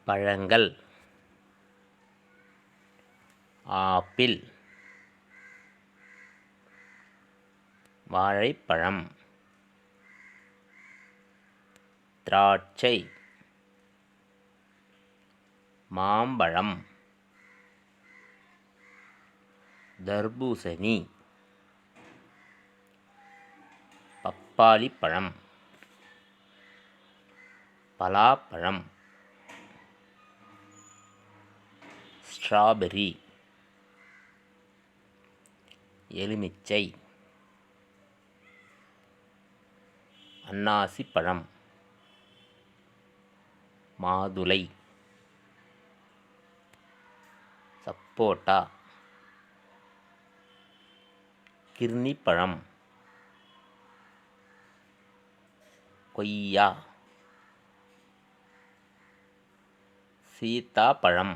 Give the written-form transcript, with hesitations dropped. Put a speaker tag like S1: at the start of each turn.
S1: பழங்கள்: ஆப்பிள், வாழைப்பழம், திராட்சை, மாம்பழம், தர்பூசணி, பப்பாளி பழம், பலாப்பழம், ஸ்ட்ராபெர்ரி, எலுமிச்சை, அன்னாசி பழம், மாதுளை, சப்போட்டா, கிர்னிப்பழம், கொய்யா, சீத்தாப்பழம்,